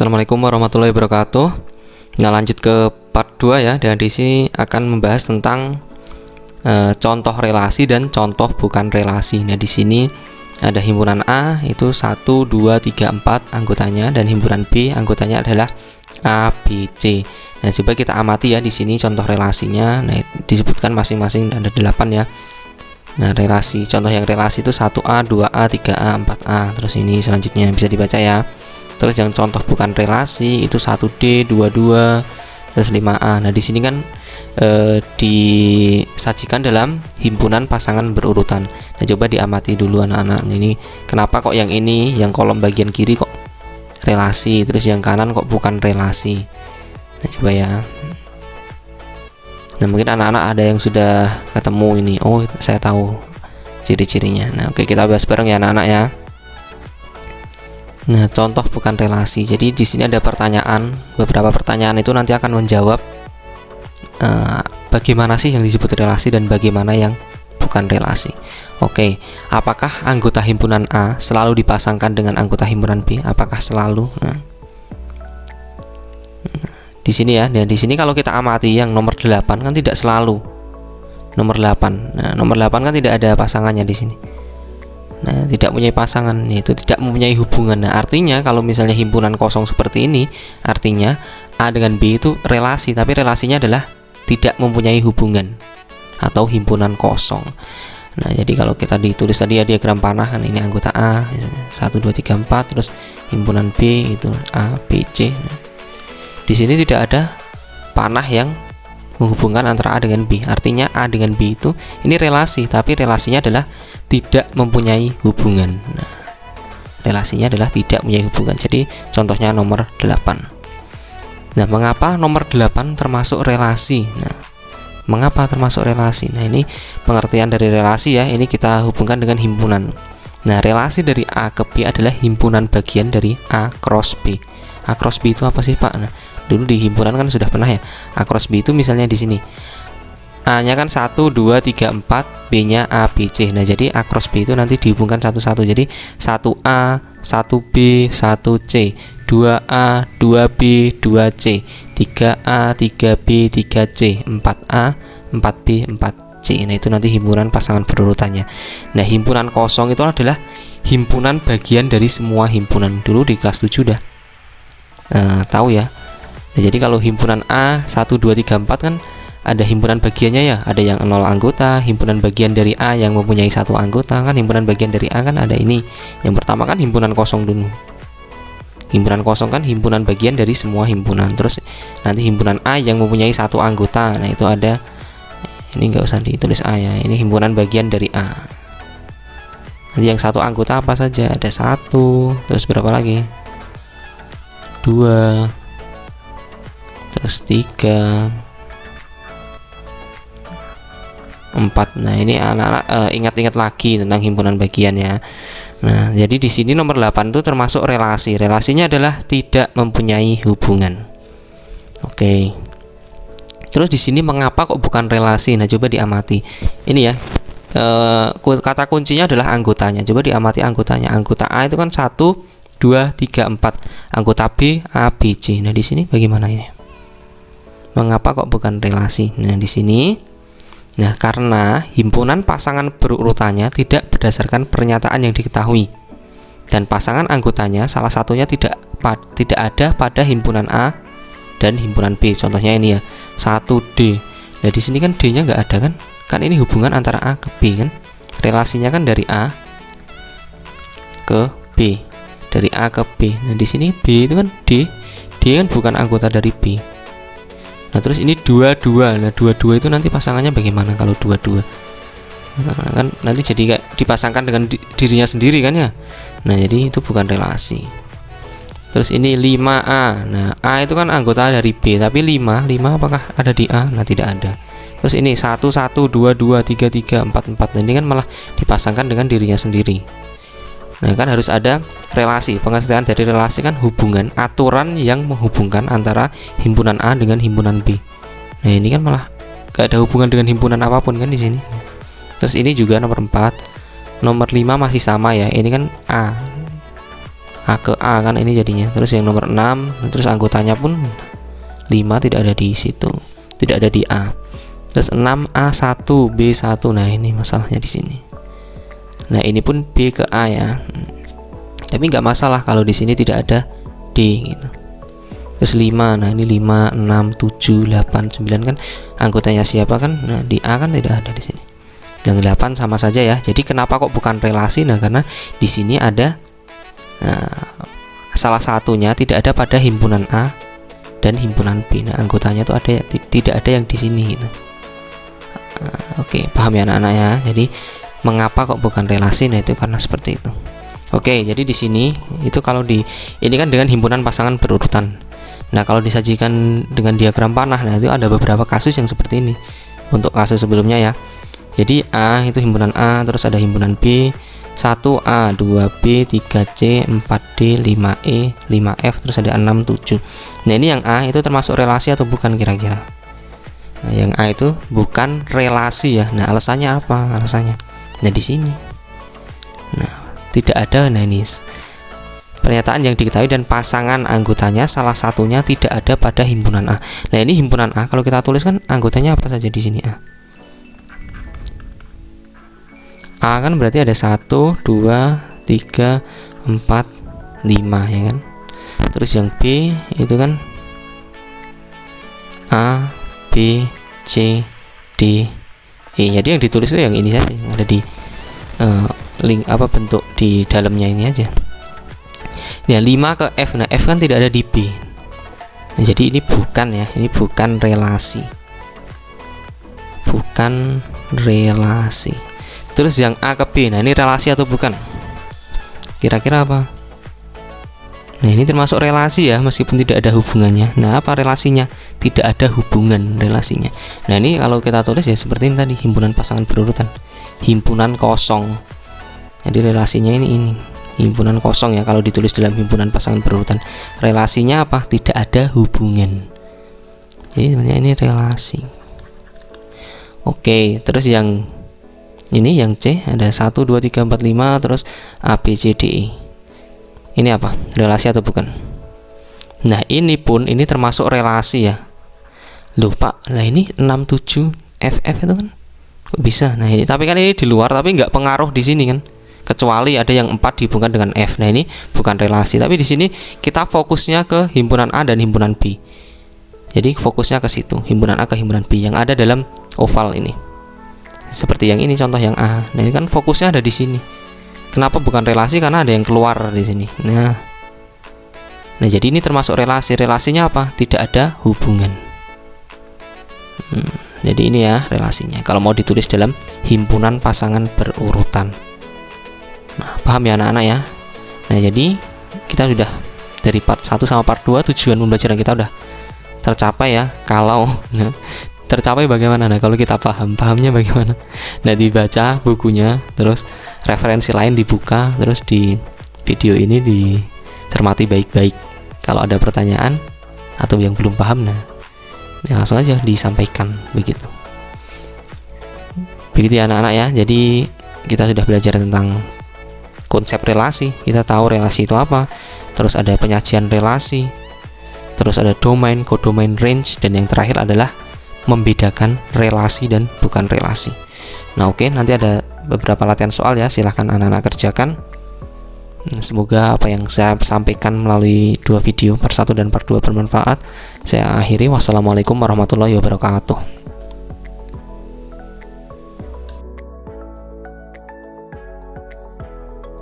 Assalamualaikum warahmatullahi wabarakatuh. Nah, lanjut ke part 2 ya. Dan di sini akan membahas tentang contoh relasi dan contoh bukan relasi. Nah, di sini ada himpunan A itu 1 2 3 4 anggotanya, dan himpunan B anggotanya adalah A, B, C. Nah, coba kita amati ya di sini contoh relasinya. Nah, disebutkan masing-masing ada 8 ya. Nah, relasi contoh yang relasi itu 1A, 2A, 3A, 4A. Terus ini selanjutnya bisa dibaca ya. Terus yang contoh bukan relasi itu 1D, 22, terus 5A. Nah, di sini kan disajikan dalam himpunan pasangan berurutan. Nah, coba diamati dulu anak-anak. Ini kenapa kok yang ini, yang kolom bagian kiri kok relasi, terus yang kanan kok bukan relasi. Nah, coba ya. Nah, mungkin anak-anak ada yang sudah ketemu ini. Oh, saya tahu ciri-cirinya. Nah, oke, kita bahas bareng ya anak-anak ya. Nah, contoh bukan relasi. Jadi di sini ada pertanyaan, beberapa pertanyaan itu nanti akan menjawab bagaimana sih yang disebut relasi dan bagaimana yang bukan relasi. Oke, apakah anggota himpunan A selalu dipasangkan dengan anggota himpunan B? Apakah selalu? Nah, di sini ya. Nah, di sini kalau kita amati yang nomor 8 kan tidak selalu. Nomor 8. Nah, nomor 8 kan tidak ada pasangannya di sini. Nah, tidak mempunyai pasangan, yaitu tidak mempunyai hubungan. Nah, artinya kalau misalnya himpunan kosong seperti ini, artinya A dengan B itu relasi, tapi relasinya adalah tidak mempunyai hubungan atau himpunan kosong. Nah, jadi kalau kita ditulis tadi ya diagram panah kan ini anggota A, 1 2 3 4, terus himpunan B itu A, B, C. Nah, di sini tidak ada panah yang menghubungkan antara A dengan B. Artinya A dengan B itu ini relasi, tapi relasinya adalah tidak mempunyai hubungan. Nah, relasinya adalah tidak mempunyai hubungan. Jadi contohnya nomor 8. Nah, mengapa nomor 8 termasuk relasi? Nah, mengapa termasuk relasi? Nah, ini pengertian dari relasi ya. Ini kita hubungkan dengan himpunan. Nah, relasi dari A ke B adalah himpunan bagian dari A cross B. A cross B itu apa sih, Pak? Nah, dulu di himpunan kan sudah pernah ya. A cross B itu misalnya di sini. A-nya kan 1 2 3 4, B-nya A, B, C. Nah, jadi A cross B itu nanti dihubungkan satu-satu. Jadi 1A, 1B, 1C, 2A, 2B, 2C, 3A, 3B, 3C, 4A, 4B, 4C. Nah, itu nanti himpunan pasangan berurutannya. Nah, himpunan kosong itu adalah himpunan bagian dari semua himpunan. Dulu di kelas 7 udah tahu ya. Nah, jadi kalau himpunan A 1 2 3 4 kan ada himpunan bagiannya ya, ada yang 0 anggota, himpunan bagian dari A yang mempunyai 1 anggota kan, himpunan bagian dari A kan ada ini. Yang pertama kan himpunan kosong dulu. Himpunan kosong kan himpunan bagian dari semua himpunan. Terus nanti himpunan A yang mempunyai 1 anggota. Nah, itu ada, ini nggak usah ditulis A ya, ini himpunan bagian dari A. Nanti yang 1 anggota apa saja? Ada 1, terus berapa lagi? 2, terus 3, 4. Nah, ini anak-anak ingat-ingat lagi tentang himpunan bagian ya. Nah, jadi di sini nomor 8 itu termasuk relasi. Relasinya adalah tidak mempunyai hubungan. Oke. Terus di sini mengapa kok bukan relasi? Nah, coba diamati. Ini ya. Kata kuncinya adalah anggotanya. Coba diamati anggotanya. Anggota A itu kan 1 2 3 4. Anggota B A, B, C. Nah, di sini bagaimana ini? Mengapa kok bukan relasi? Nah, di sini karena himpunan pasangan berurutannya tidak berdasarkan pernyataan yang diketahui, dan pasangan anggotanya salah satunya tidak ada pada himpunan A dan himpunan B. Contohnya ini ya, 1D. Nah, di sini kan D-nya nggak ada kan? Kan ini hubungan antara A ke B kan? Relasinya kan dari A ke B, dari A ke B. Nah, di sini B itu kan D kan bukan anggota dari B. Nah, terus ini 22. Nah, 22 itu nanti pasangannya bagaimana kalau 22? Nah, kan nanti jadi kayak dipasangkan dengan dirinya sendiri kan ya. Nah, jadi itu bukan relasi. Terus ini 5A. Nah, A itu kan anggota dari B, tapi 5 apakah ada di A? Nah, tidak ada. Terus ini 1 1 2 2 3 3 4 4. Nah, ini kan malah dipasangkan dengan dirinya sendiri. Nah, kan harus ada relasi. Pengertian dari relasi kan hubungan, aturan yang menghubungkan antara himpunan A dengan himpunan B. Nah, ini kan malah gak ada hubungan dengan himpunan apapun kan di sini. Terus ini juga nomor 4. Nomor 5 masih sama ya. Ini kan A. A ke A kan ini jadinya. Terus yang nomor 6, terus anggotanya pun 5 tidak ada di situ, tidak ada di A. Terus 6A1 B1. Nah, ini masalahnya di sini. Nah, ini pun B ke A ya. Tapi nggak masalah kalau di sini tidak ada D gitu. Terus 5. Nah, ini 5, 6, 7, 8, 9 kan anggotanya siapa kan? Nah, di A kan tidak ada di sini. Yang 8 sama saja ya. Jadi kenapa kok bukan relasi? Nah, karena di sini ada salah satunya tidak ada pada himpunan A dan himpunan B. Nah, anggotanya tuh ada tidak ada yang di sini gitu. Oke, paham ya anak-anak ya. Jadi mengapa kok bukan relasi? Nah, itu karena seperti itu. Oke, jadi di sini itu kalau ini kan dengan himpunan pasangan berurutan. Nah, kalau disajikan dengan diagram panah, nah itu ada beberapa kasus yang seperti ini. Untuk kasus sebelumnya ya. Jadi A itu himpunan A, terus ada himpunan B, 1A, 2B, 3C, 4D, 5E, 5F, terus ada 6, 7. Nah, ini yang A itu termasuk relasi atau bukan kira-kira? Nah, yang A itu bukan relasi ya. Nah, alasannya apa? Alasannya, nah di sini. Nah, tidak ada. Nah, ini pernyataan yang diketahui dan pasangan anggotanya salah satunya tidak ada pada himpunan A. Nah, ini himpunan A. Kalau kita tulis kan anggotanya apa saja di sini A. A kan berarti ada 1, 2, 3, 4, 5 ya kan. Terus yang B itu kan A, B, C, D, E. Jadi yang ditulis itu yang ini saja, yang ada di link bentuk di dalamnya ini aja. Nah, 5 ke F. Nah, F kan tidak ada di B. Nah, jadi ini bukan ya, ini bukan relasi. Bukan relasi. Terus yang A ke B. Nah, ini relasi atau bukan? Kira-kira apa? Nah, ini termasuk relasi ya, meskipun tidak ada hubungannya. Nah, apa relasinya? Tidak ada hubungan relasinya. Nah, ini kalau kita tulis ya seperti ini tadi, himpunan pasangan berurutan, himpunan kosong. Jadi relasinya ini himpunan kosong ya kalau ditulis dalam himpunan pasangan berurutan. Relasinya apa? Tidak ada hubungan. Jadi sebenarnya ini relasi. Oke, terus yang ini yang C ada 1, 2, 3, 4, 5, terus A, B, C, D, E. Ini apa? Relasi atau bukan? Nah, ini pun ini termasuk relasi ya. Loh Pak, lah ini 6, 7, FF itu kan kok bisa? Nah, ini tapi kan ini di luar, tapi nggak pengaruh di sini kan. Kecuali ada yang 4 dihubungkan dengan F. Nah, ini bukan relasi, tapi di sini kita fokusnya ke himpunan A dan himpunan B. Jadi fokusnya ke situ, himpunan A ke himpunan B yang ada dalam oval ini. Seperti yang ini contoh yang A. Nah, ini kan fokusnya ada di sini. Kenapa bukan relasi? Karena ada yang keluar di sini. Nah, jadi ini termasuk relasi. Relasinya apa? Tidak ada hubungan. Jadi ini ya relasinya. Kalau mau ditulis dalam himpunan pasangan berurutan. Nah, paham ya anak-anak ya. Nah, jadi kita sudah dari part 1 sama part 2 tujuan pembelajaran kita udah tercapai ya. Kalau tercapai bagaimana? Nah, kalau kita pahamnya bagaimana? Nah, dibaca bukunya, terus referensi lain dibuka, terus di video ini dicermati baik-baik. Kalau ada pertanyaan atau yang belum paham, nah langsung aja disampaikan begitu. Begitu ya anak-anak ya. Jadi kita sudah belajar tentang konsep relasi. Kita tahu relasi itu apa. Terus ada penyajian relasi. Terus ada domain, codomain, range, dan yang terakhir adalah membedakan relasi dan bukan relasi. Nah, oke, nanti ada beberapa latihan soal ya, silahkan anak-anak kerjakan. Semoga apa yang saya sampaikan melalui 2 video, part 1 dan part 2 bermanfaat. Saya akhiri, wassalamualaikum warahmatullahi wabarakatuh.